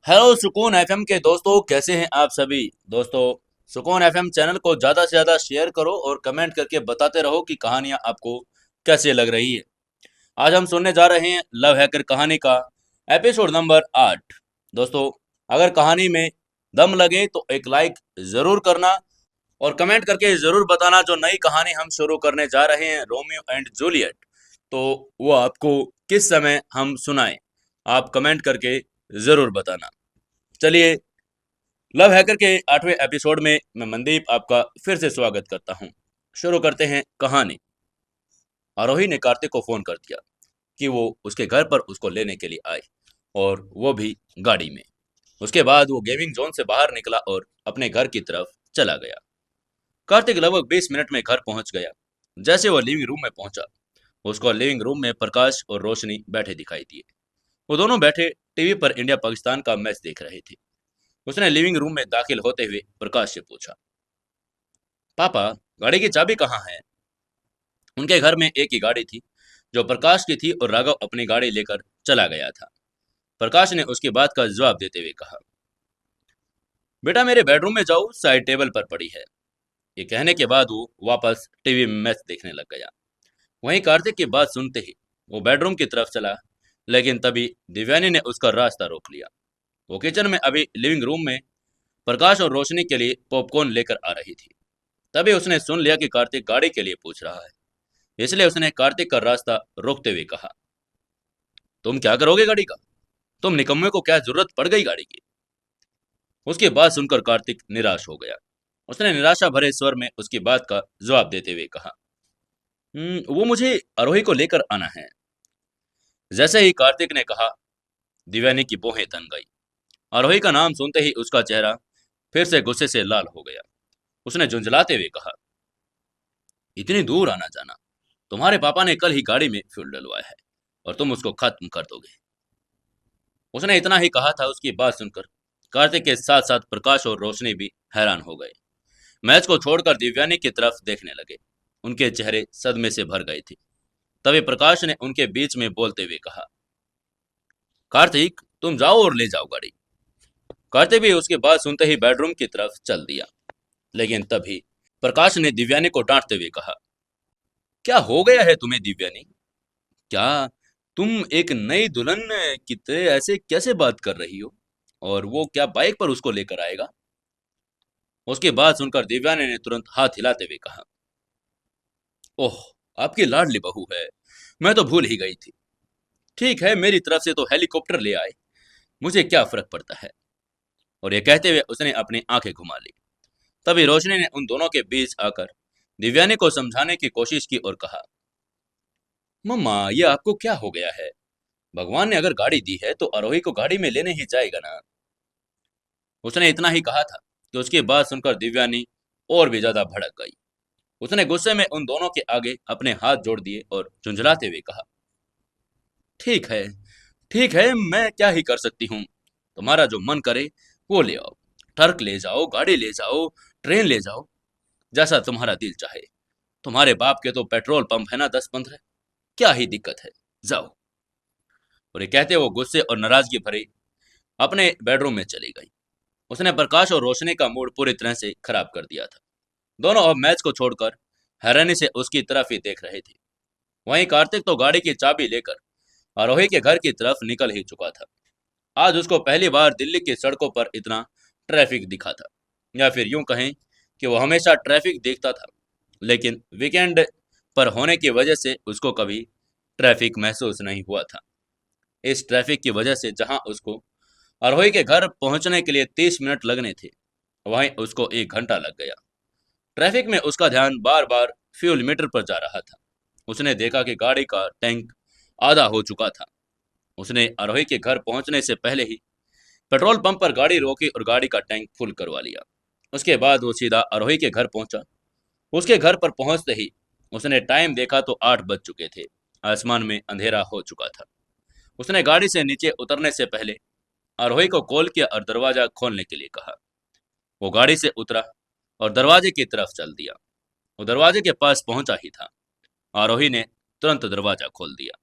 Hello सुकून FM के दोस्तों, कैसे हैं आप सभी दोस्तों। सुकून एफएम चैनल को ज़्यादा से ज़्यादा शेयर करो और कमेंट करके बताते रहो कि कहानियाँ आपको कैसे लग रही है। आज हम सुनने जा रहे हैं लव हैकर कहानी का एपिसोड नंबर 8। दोस्तों, अगर कहानी में दम लगे तो एक लाइक ज़रूर करना और कमेंट करके ज़रूर बताना जो नई कहानी हम शुरू करने जा रहे हैं, रोमियो एंड जूलियट, तो वो आपको किस समय हम सुनाएं। आप कमेंट करके ज़रूर बताना। चलिए, लव हैकर के 8वें एपिसोड में मैं मनदीप आपका फिर से स्वागत करता हूं। शुरू करते हैं कहानी। आरोही ने कार्तिक को फोन कर दिया कि वो उसके घर पर उसको लेने के लिए आए, और वो भी गाड़ी में। उसके बाद वो गेमिंग जोन से बाहर निकला और अपने घर की तरफ चला गया। कार्तिक लगभग 20 मिनट में घर पहुंच गया। जैसे वो लिविंग रूम में पहुंचा, उसको लिविंग रूम में प्रकाश और रोशनी बैठे दिखाई दिए। वो दोनों बैठे टीवी पर इंडिया पाकिस्तान का मैच देख रहे थे। उसने लिविंग रूम में दाखिल होते हुए प्रकाश से पूछा, पापा, गाड़ी की चाबी कहाँ है? उनके घर में एक ही गाड़ी थी, जो प्रकाश की थी, और राघव अपनी गाड़ी लेकर चला गया था। प्रकाश ने उसकी बात का जवाब देते हुए कहा, बेटा मेरे बेडरूम में जाओ, साइड टेबल पर पड़ी है। ये कहने के बाद वो वापस टीवी में मैच देखने लग गया। वहीं कार्तिक की बात सुनते ही वो बेडरूम की तरफ चला, लेकिन तभी दिव्यानी ने उसका रास्ता रोक लिया। वो किचन में अभी लिविंग रूम में प्रकाश और रोशनी के लिए पॉपकॉर्न लेकर आ रही थी। तभी उसने सुन लिया कि कार्तिक गाड़ी के लिए पूछ रहा है, इसलिए उसने कार्तिक का रास्ता रोकते हुए कहा, तुम क्या करोगे गाड़ी का? तुम निकम्मे को क्या जरूरत पड़ गई गाड़ी की? उसकी बात सुनकर कार्तिक निराश हो गया। उसने निराशा भरे स्वर में उसकी बात का जवाब देते हुए कहा, वो मुझे आरोही को लेकर आना है। जैसे ही कार्तिक ने कहा, दिव्यानी की भौहें तन गई। आरोही का नाम सुनते ही उसका चेहरा फिर से गुस्से से लाल हो गया। उसने झुंझलाते हुए कहा, इतनी दूर आना जाना, तुम्हारे पापा ने कल ही गाड़ी में फ्यूल डलवाया है और तुम उसको खत्म कर दोगे। उसने इतना ही कहा था। उसकी बात सुनकर कार्तिक के साथ साथ प्रकाश और रोशनी भी हैरान हो गए। मैच को छोड़कर दिव्यानी की तरफ देखने लगे। उनके चेहरे सदमे से भर गए थे। तभी प्रकाश ने उनके बीच में बोलते हुए कहा, कार्तिक, तुम जाओ और ले जाओ गाड़ी। कार्तिक भी उसकी बात सुनते ही बेडरूम की तरफ चल दिया। लेकिन तभी प्रकाश ने दिव्यानी को डांटते हुए कहा, क्या हो गया है तुम्हें दिव्यानी? क्या तुम एक नई दुल्हन की तरह ऐसे कैसे बात कर रही हो? और वो क्या बाइक पर उसको लेकर आएगा? उसकी बात सुनकर दिव्यानी ने तुरंत हाथ हिलाते हुए कहा, ओह, आपकी लाडली बहू है, मैं तो भूल ही गई थी। ठीक है, मेरी तरफ से तो हेलीकॉप्टर ले आए, मुझे क्या फर्क पड़ता है। और ये कहते हुए उसने अपनी आंखें घुमा ली। तभी रोशनी ने उन दोनों के बीच आकर दिव्यानी को समझाने की कोशिश की और कहा, मम्मा, ये आपको क्या हो गया है? भगवान ने अगर गाड़ी दी है तो आरोही को गाड़ी में लेने ही जाएगा ना। उसने इतना ही कहा था कि उसकी बात सुनकर दिव्यानी और भी ज्यादा भड़क गई। उसने गुस्से में उन दोनों के आगे अपने हाथ जोड़ दिए और झुंझलाते हुए कहा, ठीक है, ठीक है, मैं क्या ही कर सकती हूँ। तुम्हारा जो मन करे वो ले आओ। ट्रक ले जाओ, गाड़ी ले जाओ, ट्रेन ले जाओ, जैसा तुम्हारा दिल चाहे। तुम्हारे बाप के तो पेट्रोल पंप है ना 10-15, क्या ही दिक्कत है, जाओ। और ये कहते वो गुस्से और नाराजगी भरे अपने बेडरूम में चली गई। उसने प्रकाश और रोशनी का मूड पूरी तरह से खराब कर दिया था। दोनों अब मैच को छोड़कर हैरानी से उसकी तरफ ही देख रहे थे। वहीं कार्तिक तो गाड़ी की चाबी लेकर आरोही के घर की तरफ निकल ही चुका था। आज उसको पहली बार दिल्ली की सड़कों पर इतना ट्रैफिक दिखा था, या फिर यूं कहें कि वो हमेशा ट्रैफिक देखता था, लेकिन वीकेंड पर होने की वजह से उसको कभी ट्रैफिक महसूस नहीं हुआ था। इस ट्रैफिक की वजह से जहां उसको आरोही के घर पहुंचने के लिए 30 मिनट लगने थे, वहीं उसको 1 घंटा लग गया। ट्रैफिक में उसका ध्यान बार बार फ्यूल मीटर पर जा रहा था। उसने देखा कि गाड़ी का टैंक आधा हो चुका था। उसने आरोही के घर पहुंचने से पहले ही पेट्रोल पंप पर गाड़ी रोकी और गाड़ी का टैंक फुल करवा लिया। उसके बाद वो सीधा आरोही के घर पहुंचा। उसके घर पर पहुंचते ही उसने टाइम देखा तो 8 बज चुके थे। आसमान में अंधेरा हो चुका था। उसने गाड़ी से नीचे उतरने से पहले आरोही को कॉल किया और दरवाजा खोलने के लिए कहा। वो गाड़ी से उतरा और दरवाजे की तरफ चल दिया। वो दरवाजे के पास पहुंचा ही था, आरोही ने तुरंत दरवाजा खोल दिया।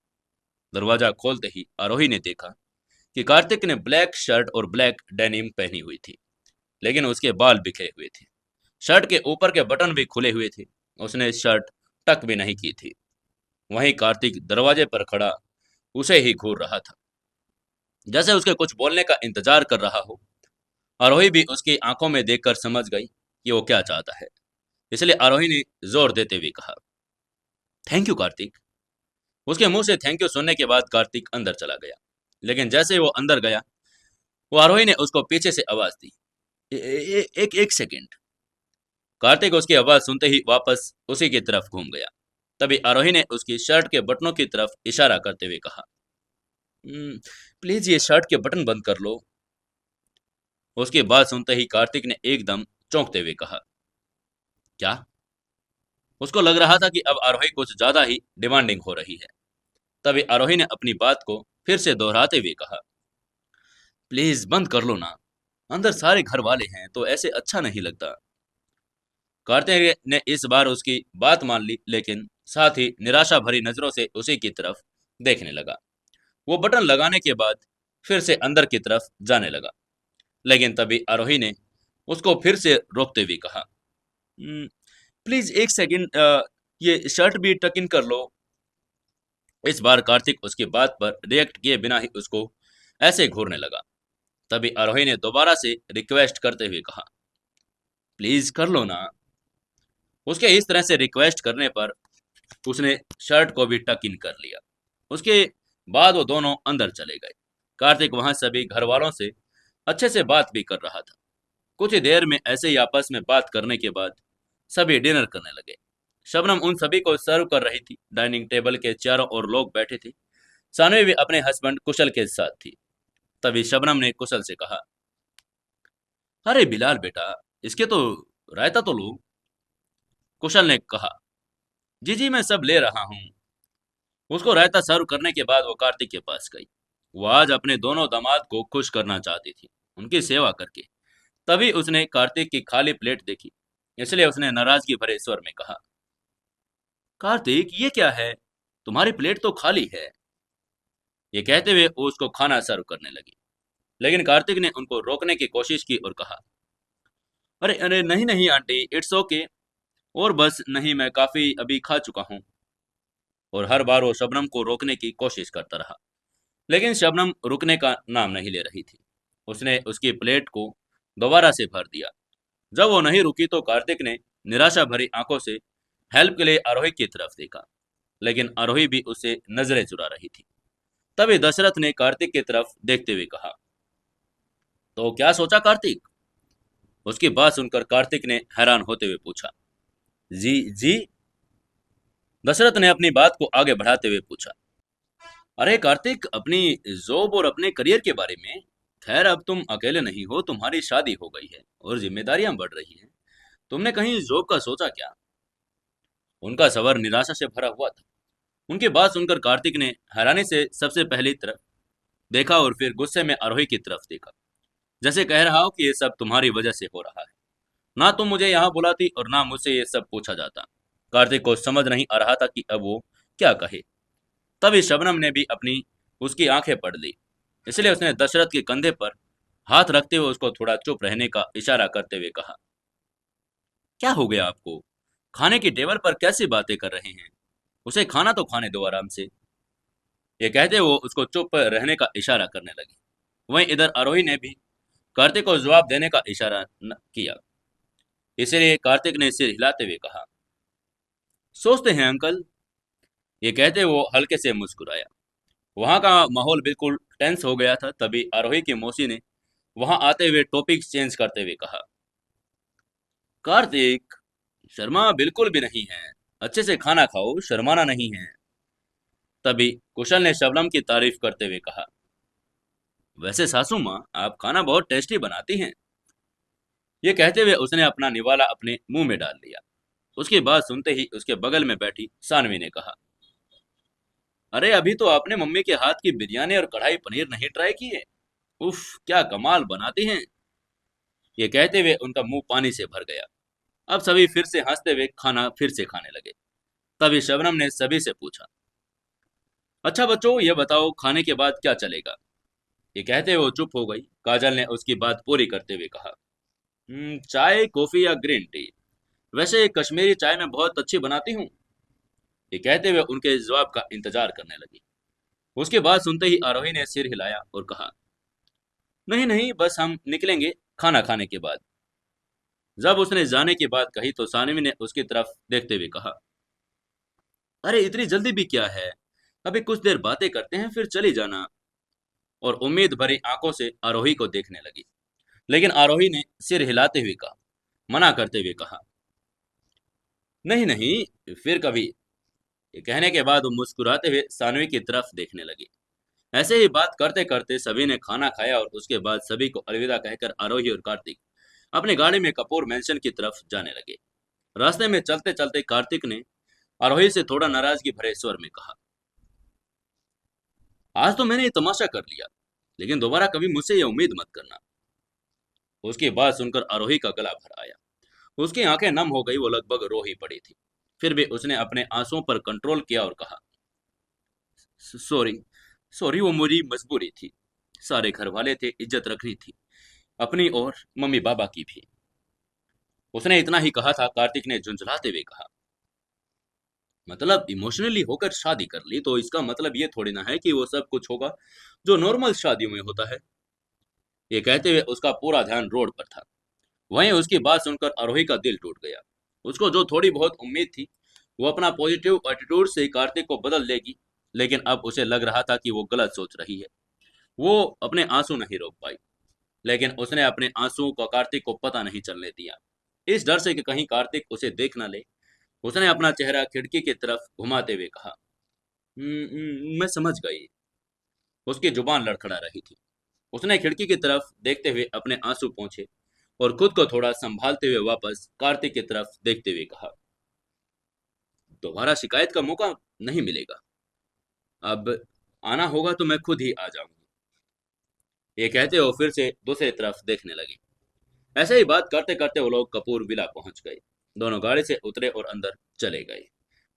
दरवाजा खोलते ही आरोही ने देखा कि कार्तिक ने ब्लैक शर्ट और ब्लैक डेनिम पहनी हुई थी, लेकिन उसके बाल बिखरे हुए थे। शर्ट के ऊपर के बटन भी खुले हुए थे। उसने शर्ट टक भी नहीं की थी। वहीं कार्तिक दरवाजे पर खड़ा उसे ही घूर रहा था, जैसे उसके कुछ बोलने का इंतजार कर रहा हो। आरोही भी उसकी आंखों में देखकर समझ गई कि वो क्या चाहता है। इसलिए आरोही ने जोर देते हुए कहा, थैंक यू कार्तिक। उसके मुंह से थैंक यू सुनने के बाद कार्तिक अंदर चला गया। लेकिन जैसे ही वो अंदर गया, वो आरोही ने उसको पीछे से आवाज दी, "ए, ए, ए, एक एक सेकेंड। कार्तिक उसकी आवाज सुनते ही वापस उसी की तरफ घूम गया। तभी आरोही ने उसकी शर्ट के बटनों की तरफ इशारा करते हुए कहा, प्लीज ये शर्ट के बटन बंद कर लो। उसकी बात सुनते ही कार्तिक ने एकदम चौंकते हुए कहा, क्या? उसको लग रहा था कि अब आरोही कुछ ज्यादा ही डिमांडिंग हो रही है। तभी आरोही ने अपनी बात को फिर से दोहराते हुए कहा, प्लीज बंद कर लो ना, अंदर सारे घर वाले हैं तो ऐसे अच्छा नहीं लगता। कार्तिक ने इस बार उसकी बात मान ली, लेकिन साथ ही निराशा भरी नजरों से उसी की तरफ देखने लगा। वो बटन लगाने के बाद फिर से अंदर की तरफ जाने लगा, लेकिन तभी आरोही ने उसको फिर से रोकते हुए कहा, प्लीज एक सेकंड, ये शर्ट भी टक इन कर लो। इस बार कार्तिक उसकी बात पर रिएक्ट किए बिना ही उसको ऐसे घूरने लगा। तभी आरोही ने दोबारा से रिक्वेस्ट करते हुए कहा, प्लीज कर लो ना। उसके इस तरह से रिक्वेस्ट करने पर उसने शर्ट को भी टक इन कर लिया। उसके बाद वो दोनों अंदर चले गए। कार्तिक वहां सभी घर वालों से अच्छे से बात भी कर रहा था। कुछ ही देर में ऐसे ही आपस में बात करने के बाद सभी डिनर करने लगे। शबनम उन सभी को सर्व कर रही थी। डाइनिंग टेबल के चारों ओर लोग बैठे थे। सानवी भी अपने हस्बैंड कुशल के साथ थी। तभी शबनम ने कुशल से कहा, अरे बिलाल बेटा, इसके तो रायता तो लो। कुशल ने कहा, जी जी मैं सब ले रहा हूँ। उसको रायता सर्व करने के बाद वो कार्तिक के पास गई। वो आज अपने दोनों दामाद को खुश करना चाहती थी, उनकी सेवा करके। तभी उसने कार्तिक की खाली प्लेट देखी, इसलिए उसने नाराजगी भरे स्वर में कहा, कार्तिक ये क्या है, तुम्हारी प्लेट तो खाली है। ये कहते हुए वो उसको खाना सर्व करने लगी, लेकिन कार्तिक ने उनको रोकने की कोशिश की और कहा, अरे अरे नहीं नहीं आंटी, इट्स ओके। और बस नहीं, मैं काफी अभी खा चुका हूँ। और हर बार वो शबनम को रोकने की कोशिश करता रहा, लेकिन शबनम रुकने का नाम नहीं ले रही थी। उसने उसकी प्लेट को दोबारा से भर दिया। जब वो नहीं रुकी तो कार्तिक ने निराशा भरी आंखों से हेल्प के लिए आरोही की तरफ देखा, लेकिन आरोही भी उससे नजरें चुरा रही थी। तभी दशरथ ने कार्तिक की तरफ देखते हुए कहा, तो क्या सोचा कार्तिक? उसकी बात सुनकर कार्तिक ने हैरान होते हुए पूछा, जी जी। दशरथ ने अपनी बात को आगे बढ़ाते हुए पूछा, अरे कार्तिक, अपनी जॉब और अपने करियर के बारे में। खैर अब तुम अकेले नहीं हो, तुम्हारी शादी हो गई है और जिम्मेदारियां बढ़ रही हैं। तुमने कहीं जॉब का सोचा क्या? उनका सवाल निराशा से भरा हुआ था। उनकी बात सुनकर कार्तिक ने हैरानी से सबसे पहली तरफ देखा और फिर गुस्से में आरोही की तरफ देखा, जैसे कह रहा हो कि ये सब तुम्हारी वजह से हो रहा है। ना तुम मुझे यहाँ बुलाती और ना मुझसे ये सब पूछा जाता। कार्तिक को समझ नहीं आ रहा था कि अब वो क्या कहे। तभी शबनम ने भी अपनी उसकी आंखें पढ़ ली, इसलिए उसने दशरथ के कंधे पर हाथ रखते हुए उसको थोड़ा चुप रहने का इशारा करते हुए कहा, क्या हो गया आपको? खाने की टेबल पर कैसी बातें कर रहे हैं? उसे खाना तो खाने दो आराम से। ये कहते वो उसको चुप रहने का इशारा करने लगी। वहीं इधर आरोही ने भी कार्तिक को जवाब देने का इशारा किया। इसलिए कार्तिक ने सिर हिलाते हुए कहा, सोचते हैं अंकल। ये कहते वो हल्के से मुस्कुराया। वहां का माहौल बिल्कुल टेंस हो गया था। तभी आरोही की मौसी ने वहां आते हुए टॉपिक चेंज करते हुए कहा, कार्तिक, शर्मा बिल्कुल भी नहीं है। अच्छे से खाना खाओ, शर्माना नहीं है। तभी कुशल ने शबनम की तारीफ करते हुए कहा, वैसे सासू माँ, आप खाना बहुत टेस्टी बनाती हैं। ये कहते हुए उसने अपना निवाला अपने मुंह में डाल लिया। उसकी बात सुनते ही उसके बगल में बैठी सानवी ने कहा, अरे अभी तो आपने मम्मी के हाथ की बिरयानी और कढ़ाई पनीर नहीं ट्राई किए। उफ, क्या कमाल बनाती हैं। ये कहते हुए उनका मुंह पानी से भर गया। अब सभी फिर से हंसते हुए खाना फिर से खाने लगे। तभी शबनम ने सभी से पूछा, अच्छा बच्चों, ये बताओ खाने के बाद क्या चलेगा? ये कहते हुए वो चुप हो गई। काजल ने उसकी बात पूरी करते हुए कहा, चाय, कॉफी या ग्रीन टी? वैसे कश्मीरी चाय मैं बहुत अच्छी बनाती हूँ। ये कहते हुए उनके जवाब का इंतजार करने लगी। उसके बाद सुनते ही आरोही ने सिर हिलाया और कहा, नहीं नहीं, बस हम निकलेंगे खाना खाने के बाद। जब उसने जाने की बात कही तो सानवी ने उसकी तरफ देखते हुए कहा, अरे इतनी जल्दी भी क्या है, अभी कुछ देर बातें करते हैं फिर चली जाना। और उम्मीद भरी आंखों से आरोही को देखने लगी। लेकिन आरोही ने सिर हिलाते हुए कहा, मना करते हुए कहा, नहीं नहीं, फिर कभी। ये कहने के बाद वो मुस्कुराते हुए सानवी की तरफ देखने लगी। ऐसे ही बात करते करते सभी ने खाना खाया और उसके बाद सभी को अलविदा कहकर आरोही और कार्तिक अपनी गाड़ी में कपूर मैंशन की तरफ जाने लगे। रास्ते में चलते चलते कार्तिक ने आरोही से थोड़ा नाराजगी भरे स्वर में कहा, आज तो मैंने ये तमाशा कर लिया, लेकिन दोबारा कभी मुझसे ये उम्मीद मत करना। उसकी बात सुनकर आरोही का गला भर आया। उसकी आंखें नम हो गई, वो लगभग रो ही पड़ी थी। फिर भी उसने अपने आंसुओं पर कंट्रोल किया और कहा, सॉरी, सॉरी, वो मेरी मजबूरी थी। सारे घर वाले थे, इज्जत रखनी थी, अपनी और मम्मी पापा की भी। उसने इतना ही कहा था। कार्तिक ने झुंझलाते हुए कहा, मतलब इमोशनली होकर शादी कर ली तो इसका मतलब ये थोड़ी ना है कि वो सब कुछ होगा जो नॉर्मल शादियों में होता है। ये कहते हुए उसका पूरा ध्यान रोड पर था। वहीं उसकी बात सुनकर आरोही का दिल टूट गया। उसको जो थोड़ी बहुत उम्मीद थी वो अपना पॉजिटिव एटीट्यूड से कार्तिक को बदल लेगी, लेकिन अब उसे लग रहा था कि वो गलत सोच रही है। वो अपने आंसू नहीं रोक पाई, लेकिन उसने अपने आंसुओं को कार्तिक को पता नहीं चलने दिया। इस डर से कि कहीं कार्तिक उसे देख न ले, उसने अपना चेहरा खिड़की की तरफ घुमाते हुए कहा, मैं समझ गई। उसकी जुबान लड़खड़ा रही थी। उसने खिड़की की तरफ देखते हुए अपने आंसू पोंछे और खुद को थोड़ा संभालते हुए वापस कार्तिक की तरफ देखते हुए कहा, दोबारा शिकायत का मौका नहीं मिलेगा। अब आना होगा तो मैं खुद ही आ जाऊंगी। ये कहते हो फिर से दूसरी तरफ देखने लगी। ऐसे ही बात करते करते वो लोग कपूर विला पहुंच गए। दोनों गाड़ी से उतरे और अंदर चले गए।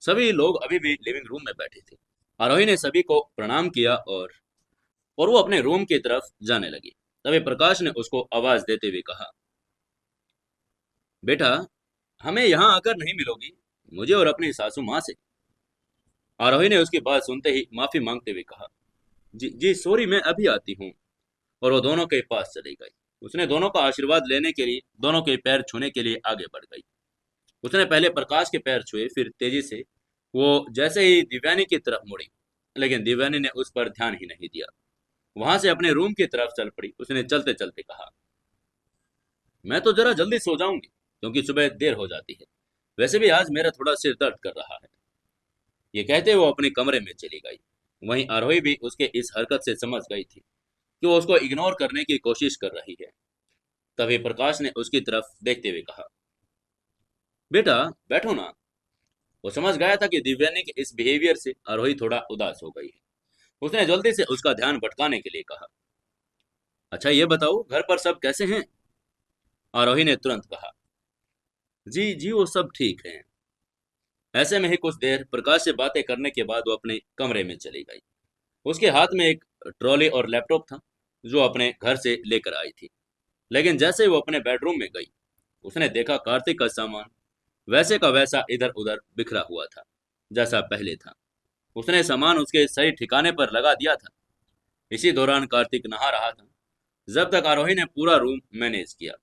सभी लोग अभी भी लिविंग रूम में बैठे थे। आरोही ने सभी को प्रणाम किया और वो अपने रूम की तरफ जाने लगी। तभी प्रकाश ने उसको आवाज देते हुए कहा, बेटा, हमें यहाँ आकर नहीं मिलोगी, मुझे और अपनी सासू माँ से। आरोही ने उसकी बात सुनते ही माफी मांगते हुए कहा, जी जी सॉरी, मैं अभी आती हूँ। और वो दोनों के पास चली गई। उसने दोनों का आशीर्वाद लेने के लिए, दोनों के पैर छूने के लिए आगे बढ़ गई। उसने पहले प्रकाश के पैर छुए, फिर तेजी से वो जैसे ही दिव्यानी की तरफ मुड़ी, लेकिन दिव्यानी ने उस पर ध्यान ही नहीं दिया। वहां से अपने रूम की तरफ चल पड़ी। उसने चलते चलते कहा, मैं तो जरा जल्दी सो जाऊंगी क्योंकि सुबह देर हो जाती है। वैसे भी आज मेरा थोड़ा सिर दर्द कर रहा है। ये कहते वो अपने कमरे में चली गई। वहीं आरोही भी उसके इस हरकत से समझ गई थी कि वो उसको इग्नोर करने की कोशिश कर रही है। तभी प्रकाश ने उसकी तरफ देखते हुए कहा, बेटा बैठो ना। वो समझ गया था कि दिव्यानी के इस बिहेवियर से आरोही थोड़ा उदास हो गई है। उसने जल्दी से उसका ध्यान भटकाने के लिए कहा, अच्छा ये बताओ घर पर सब कैसे हैं? आरोही ने तुरंत कहा, जी जी वो सब ठीक हैं। ऐसे में ही कुछ देर प्रकाश से बातें करने के बाद वो अपने कमरे में चली गई। उसके हाथ में एक ट्रॉली और लैपटॉप था जो अपने घर से लेकर आई थी। लेकिन जैसे ही वो अपने बेडरूम में गई, उसने देखा कार्तिक का सामान वैसे का वैसा इधर उधर बिखरा हुआ था जैसा पहले था। उसने सामान उसके सही ठिकाने पर लगा दिया था। इसी दौरान कार्तिक नहा रहा था। जब तक आरोही ने पूरा रूम मैनेज किया,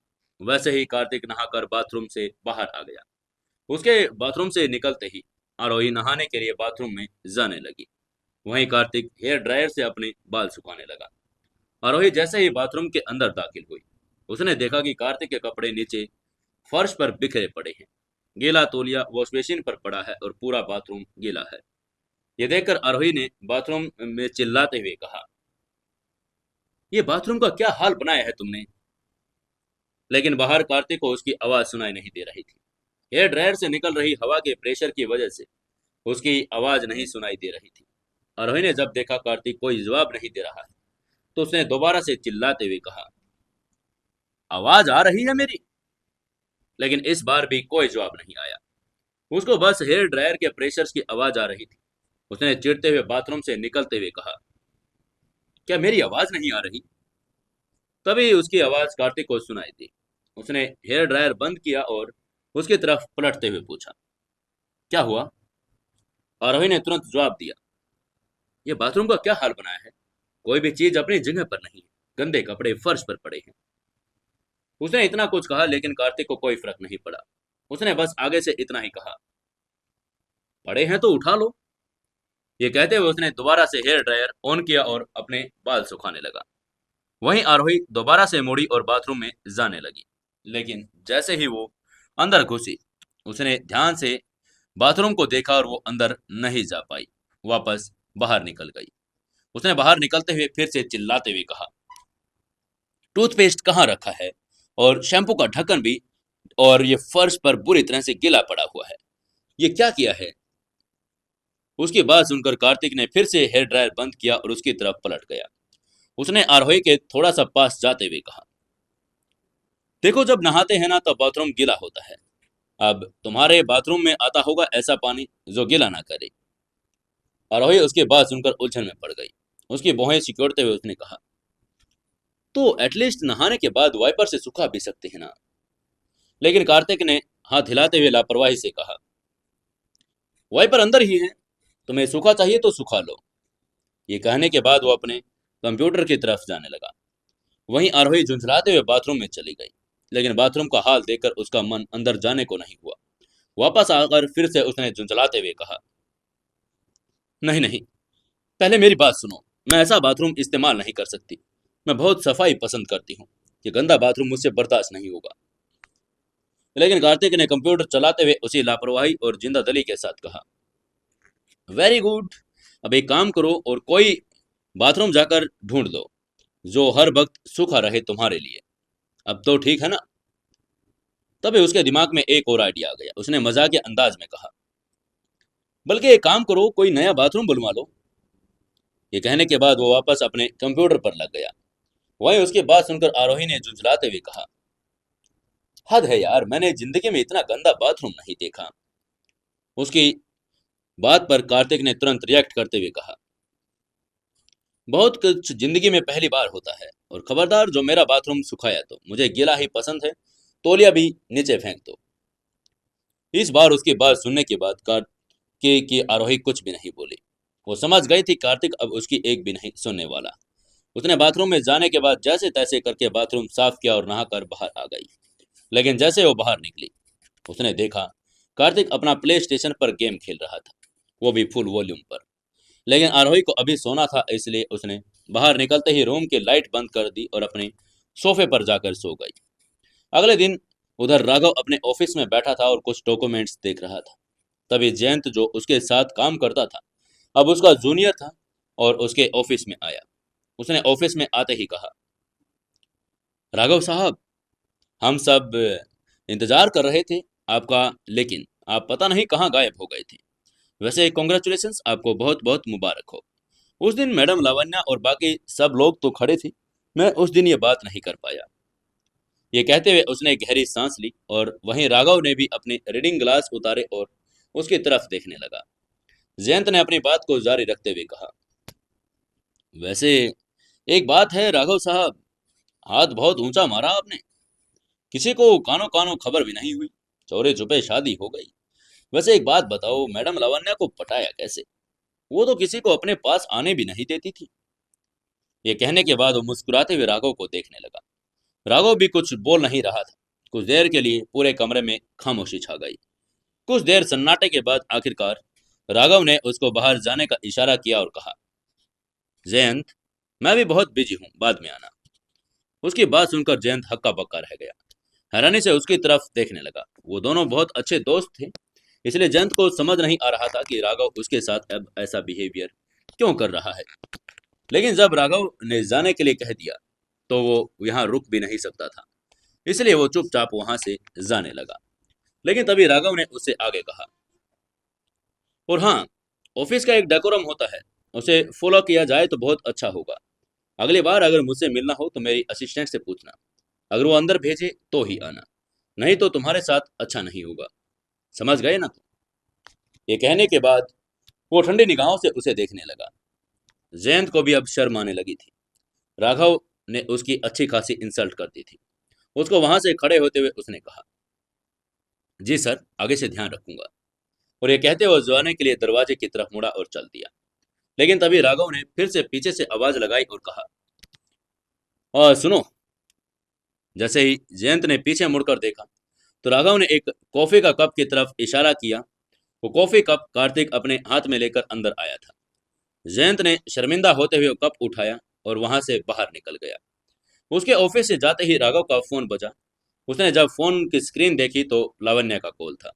वैसे ही कार्तिक नहाकर बाथरूम से बाहर आ गया। उसके बाथरूम से निकलते ही आरोही नहाने के लिए बाथरूम में जाने लगी। वहीं कार्तिक हेयर ड्रायर से अपने बाल सुखाने लगा। आरोही जैसे ही बाथरूम के अंदर दाखिल हुई, उसने देखा कि कार्तिक के कपड़े नीचे फर्श पर बिखरे पड़े हैं। गीला तौलिया वॉश बेसिन पर पड़ा है और पूरा बाथरूम गीला है। ये देखकर आरोही ने बाथरूम में चिल्लाते हुए कहा, ये बाथरूम का क्या हाल बनाया है तुमने? लेकिन बाहर कार्तिक को उसकी आवाज सुनाई नहीं दे रही थी। हेयर ड्रायर से निकल रही हवा के प्रेशर की वजह से उसकी आवाज नहीं सुनाई दे रही थी। आरोही ने जब देखा कार्तिक कोई जवाब नहीं दे रहा है, तो उसने दोबारा से चिल्लाते हुए कहा, आवाज आ रही है मेरी? लेकिन इस बार भी कोई जवाब नहीं आया। उसको बस हेयर ड्रायर के प्रेशर की आवाज आ रही थी। उसने चिढ़ते हुए बाथरूम से निकलते हुए कहा, क्या मेरी आवाज नहीं आ रही? तभी उसकी आवाज कार्तिक को सुनाई दी। उसने हेयर ड्रायर बंद किया और उसकी तरफ पलटते हुए पूछा, क्या हुआ? आरोही ने तुरंत जवाब दिया, ये बाथरूम का क्या हाल बनाया है? कोई भी चीज अपनी जगह पर नहीं है। गंदे कपड़े फर्श पर पड़े हैं। उसने इतना कुछ कहा लेकिन कार्तिक को कोई फर्क नहीं पड़ा। उसने बस आगे से इतना ही कहा, पड़े हैं तो उठा लो। ये कहते हुए उसने दोबारा से हेयर ड्रायर ऑन किया और अपने बाल सुखाने लगा। वहीं आरोही दोबारा से मुड़ी और बाथरूम में जाने लगी। लेकिन जैसे ही वो अंदर घुसी, उसने ध्यान से बाथरूम को देखा और वो अंदर नहीं जा पाई। वापस बाहर निकल गई। उसने बाहर निकलते हुए फिर से चिल्लाते हुए कहा, टूथपेस्ट कहाँ रखा है? और शैम्पू का ढक्कन भी। और ये फर्श पर बुरी तरह से गिला पड़ा हुआ है। ये क्या किया है? उसकी बात सुनकर कार्तिक ने फिर से हेयर ड्रायर बंद किया और उसकी तरफ पलट गया। उसने आरोही के थोड़ा सा पास जाते हुए कहा, देखो, जब नहाते हैं ना तब बाथरूम गीला होता है। अब तुम्हारे बाथरूम में आता होगा ऐसा पानी जो गीला ना करे। आरोही उसकी बात सुनकर उलझन में पड़ गई। उसकी भौहें सिकोड़ते हुए उसने कहा, तो एटलीस्ट नहाने के बाद वाइपर से सुखा भी सकते हैं ना? लेकिन कार्तिक ने हाथ हिलाते हुए लापरवाही से कहा, वाइपर अंदर ही है, तुम्हें सूखा चाहिए तो सुखा लो। ये कहने के बाद वो अपने कंप्यूटर की तरफ जाने लगा। वहीं आरोही झुंझलाते हुए बाथरूम में चली गई। लेकिन बाथरूम का हाल देखकर उसका मन अंदर जाने को नहीं हुआ। वापस आकर फिर से उसने झुंझलाते हुए कहा, नहीं नहीं, पहले मेरी बात सुनो। मैं ऐसा बाथरूम इस्तेमाल नहीं कर सकती। मैं बहुत सफाई पसंद करती हूँ। ये गंदा बाथरूम मुझसे बर्दाश्त नहीं होगा। लेकिन कार्तिक ने कंप्यूटर चलाते हुए उसी लापरवाही और जिंदादिली के साथ कहा, वेरी गुड। अब एक काम करो और कोई बाथरूम जाकर ढूंढ दो जो हर वक्त सूखा रहे तुम्हारे लिए। अब तो ठीक है ना? तभी उसके दिमाग में एक और आइडिया आ गया। उसने मजाकिया अंदाज में कहा, बल्कि एक काम करो, कोई नया बाथरूम बनवा लो। ये कहने के बाद वो वापस अपने कंप्यूटर पर लग गया। वहीं उसकी बात सुनकर आरोही ने झुंझलाते हुए कहा, हद है यार, मैंने जिंदगी में इतना गंदा बाथरूम नहीं देखा। उसकी बात पर कार्तिक ने तुरंत रिएक्ट करते हुए कहा, बहुत कुछ जिंदगी में पहली बार होता है। और खबरदार, जो मेरा बाथरूम सुखाया तो मुझे गीला ही पसंद है। तौलिया भी नीचे फेंक दो। इस बार उसकी बात सुनने के बाद कार्तिक की आरोही कुछ भी नहीं बोली। वो समझ गई थी कार्तिक अब उसकी एक भी नहीं सुनने वाला। उसने बाथरूम में जाने के बाद जैसे तैसे करके बाथरूम साफ किया और नहाकर बाहर आ गई। लेकिन जैसे वो बाहर निकली, उसने देखा कार्तिक अपना प्ले स्टेशन पर गेम खेल रहा था, वो भी फुल वॉल्यूम पर। लेकिन आरोही को अभी सोना था, इसलिए उसने बाहर निकलते ही रूम की लाइट बंद कर दी और अपने सोफे पर जाकर सो गई। अगले दिन उधर राघव अपने ऑफिस में बैठा था और कुछ डॉक्यूमेंट्स देख रहा था। तभी जयंत, जो उसके साथ काम करता था, अब उसका जूनियर था, और उसके ऑफिस में आया। उसने ऑफिस में आते ही कहा, राघव साहब, हम सब इंतजार कर रहे थे आपका, लेकिन आप पता नहीं कहाँ गायब हो गए थे। वैसे कॉन्ग्रेचुलेशंस, आपको बहुत बहुत मुबारक हो। उस दिन मैडम लावण्या और बाकी सब लोग तो खड़े थे, मैं उस दिन ये बात नहीं कर पाया। ये कहते हुए उसने गहरी सांस ली और वहीं राघव ने भी अपने रीडिंग ग्लास उतारे और उसकी तरफ देखने लगा। जयंत ने अपनी बात को जारी रखते हुए कहा, वैसे एक बात है राघव साहब, हाथ बहुत ऊंचा मारा आपने। किसी को कानो कानो खबर भी नहीं हुई, चोरी छुपे शादी हो गई। वैसे एक बात बताओ, मैडम लावण्या को पटाया कैसे? वो तो किसी को अपने पास आने भी नहीं देती थी। ये कहने के बाद वो मुस्कुराते हुए राघव को देखने लगा। राघव भी कुछ बोल नहीं रहा था। कुछ देर के लिए पूरे कमरे में खामोशी छा गई। कुछ देर सन्नाटे के बाद आखिरकार राघव ने उसको बाहर जाने का इशारा किया और कहा, जयंत, मैं भी बहुत बिजी हूँ, बाद में आना। उसकी बात सुनकर जयंत हक्का बक्का रह गया। हैरानी से उसकी तरफ देखने लगा। वो दोनों बहुत अच्छे दोस्त थे, इसलिए जयंत को समझ नहीं आ रहा था कि राघव उसके साथ अब ऐसा बिहेवियर क्यों कर रहा है। लेकिन जब राघव ने जाने के लिए कह दिया तो वो यहाँ रुक भी नहीं सकता था, इसलिए वो चुपचाप वहां से जाने लगा। लेकिन तभी राघव ने उससे आगे कहा, और हाँ, ऑफिस का एक डेकोरम होता है, उसे फॉलो किया जाए तो बहुत अच्छा होगा। अगली बार अगर मुझसे मिलना हो तो मेरी असिस्टेंट से पूछना। अगर वो अंदर भेजे तो ही आना, नहीं तो तुम्हारे साथ अच्छा नहीं होगा। समझ गए ना? ये कहने के बाद वो ठंडी निगाहों से उसे देखने लगा। जयंत को भी अब शर्म आने लगी थी। राघव ने उसकी अच्छी खासी इंसल्ट कर दी थी। उसको वहां से खड़े होते हुए उसने कहा, जी सर, आगे से ध्यान रखूंगा। और ये कहते हुए जाने के लिए दरवाजे की तरफ मुड़ा और चल दिया। लेकिन तभी राघव ने फिर से पीछे से आवाज लगाई और कहा, और सुनो। जैसे ही जयंत ने पीछे मुड़कर देखा तो राघव ने एक कॉफी का कप की तरफ इशारा किया। वो कॉफी कप कार्तिक अपने हाथ में लेकर अंदर आया था। जयंत ने शर्मिंदा होते हुए कप उठाया और वहां से बाहर निकल गया। उसके ऑफिस से जाते ही राघव का फोन बजा। उसने जब फोन की स्क्रीन देखी तो लावण्य का कॉल था।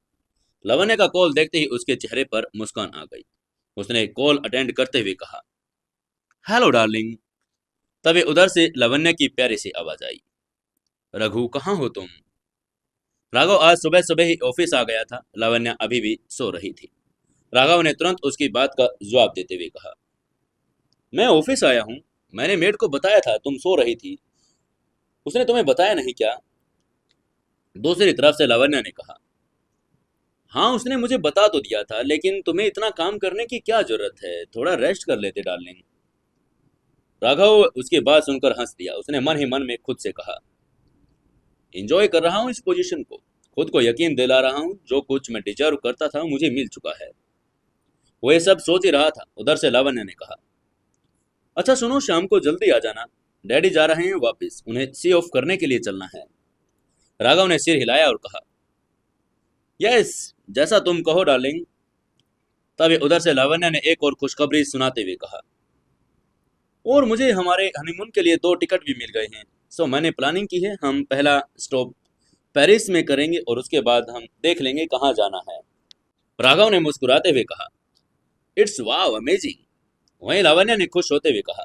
लावण्य का कॉल देखते ही उसके चेहरे पर मुस्कान आ गई। उसने कॉल अटेंड करते हुए कहा, हेलो डार्लिंग। तभी उधर से लावण्य की प्यारी सी आवाज आई, रघु कहाँ हो तुम? राघव आज सुबह सुबह ही ऑफिस आ गया था। लावण्य अभी भी सो रही थी। राघव ने तुरंत उसकी बात का जवाब देते हुए कहा, मैं ऑफिस आया हूँ। मैंने मेड को बताया था तुम सो रही थी। उसने तुम्हें बताया नहीं क्या? दूसरी तरफ से लावण्य ने कहा, हाँ उसने मुझे बता तो दिया था, लेकिन तुम्हें इतना काम करने की क्या जरूरत है? थोड़ा रेस्ट कर लेते डार्लिंग। राघव उसकी बात सुनकर हंस दिया। उसने मन ही मन में खुद से कहा, एंजॉय कर रहा हूँ इस पोजीशन को। खुद को यकीन दिला रहा हूँ जो कुछ मैं डिजर्व करता था मुझे मिल चुका है। वो ये सब सोच ही रहा था। उधर से लावण्य ने कहा, अच्छा सुनो, शाम को जल्दी आ जाना। डैडी जा रहे हैं वापस, उन्हें सी ऑफ करने के लिए चलना है। राघव ने सिर हिलाया और कहा, यस, जैसा तुम कहो डार्लिंग। तभी उधर से लावण्य ने एक और खुशखबरी सुनाते हुए कहा, और मुझे हमारे हनीमून के लिए 2 टिकट भी मिल गए हैं। सो मैंने प्लानिंग की है, हम पहला स्टॉप पेरिस में करेंगे और उसके बाद हम देख लेंगे कहाँ जाना है। राघव ने मुस्कुराते हुए कहा, इट्स वाव अमेजिंग। वहीं लावण्य ने खुश होते हुए कहा,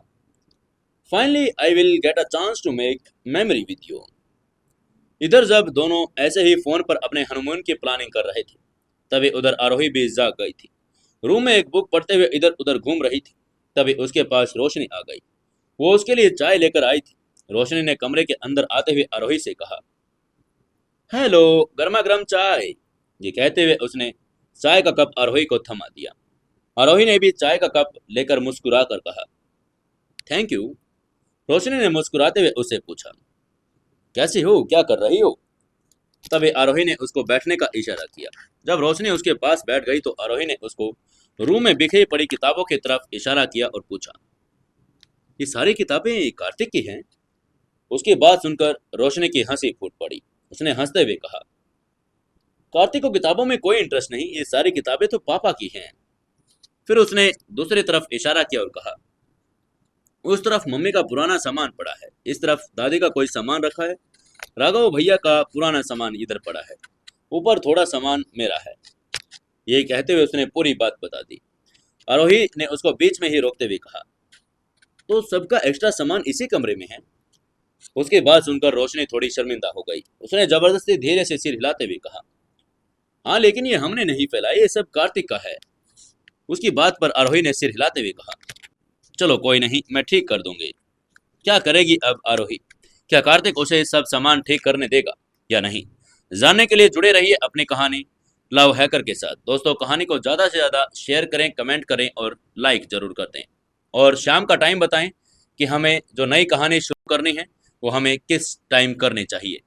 finally I will get a chance to make memory with you. इधर जब दोनों ऐसे ही फोन पर अपने हनीमून की प्लानिंग कर रहे थे तभी उधर आरोही भी जाग गई थी। रूम में एक बुक पढ़ते हुए इधर उधर घूम रही थी। तभी उसके पास रोशनी आ गई। वो उसके लिए चाय लेकर आई थी। रोशनी ने कमरे के अंदर आते हुए आरोही से कहा, हेलो, गर्मा गर्म चाय। ये कहते हुए उसने चाय का कप आरोही को थमा दिया। आरोही ने भी चाय का कप लेकर मुस्कुरा कर कहा, थैंक यू। रोशनी ने मुस्कुराते हुए उससे पूछा, कैसी हो, क्या कर रही हो? तभी आरोही ने उसको बैठने का इशारा किया। जब रोशनी उसके पास बैठ गई तो आरोही ने उसको रूम में बिखरी पड़ी किताबों की तरफ इशारा किया और पूछा, ये सारी किताबें कार्तिक की हैं? उसकी बात सुनकर रोशनी की हंसी फूट पड़ी। उसने हंसते हुए कहा, कार्तिक को किताबों में कोई इंटरेस्ट नहीं, ये सारी किताबें तो पापा की हैं। फिर उसने दूसरी तरफ इशारा किया और कहा, उस तरफ मम्मी का पुराना सामान पड़ा है, इस तरफ दादी का कोई सामान रखा है। राघव भैया का पुराना सामान इधर पड़ा है, ऊपर थोड़ा सामान मेरा है। यही कहते हुए उसने पूरी बात बता दी। आरोही ने उसको बीच में ही रोकते हुए कहा, तो सबका एक्स्ट्रा सामान इसी कमरे में है? उसकी बात सुनकर रोशनी थोड़ी शर्मिंदा हो गई। उसने जबरदस्ती धीरे से सिर हिलाते हुए कहा, हाँ लेकिन ये हमने नहीं फैलाया, ये सब कार्तिक का है। उसकी बात पर आरोही ने सिर हिलाते हुए कहा, चलो कोई नहीं, मैं ठीक कर दूंगी। क्या करेगी अब आरोही? क्या कार्तिक उसे सब सामान ठीक करने देगा या नहीं? जानने के लिए जुड़े रहिए अपनी कहानी लव हैकर के साथ। दोस्तों, कहानी को ज़्यादा से ज़्यादा शेयर करें, कमेंट करें और लाइक ज़रूर कर दें। और शाम का टाइम बताएं कि हमें जो नई कहानी शुरू करनी है वो हमें किस टाइम करनी चाहिए।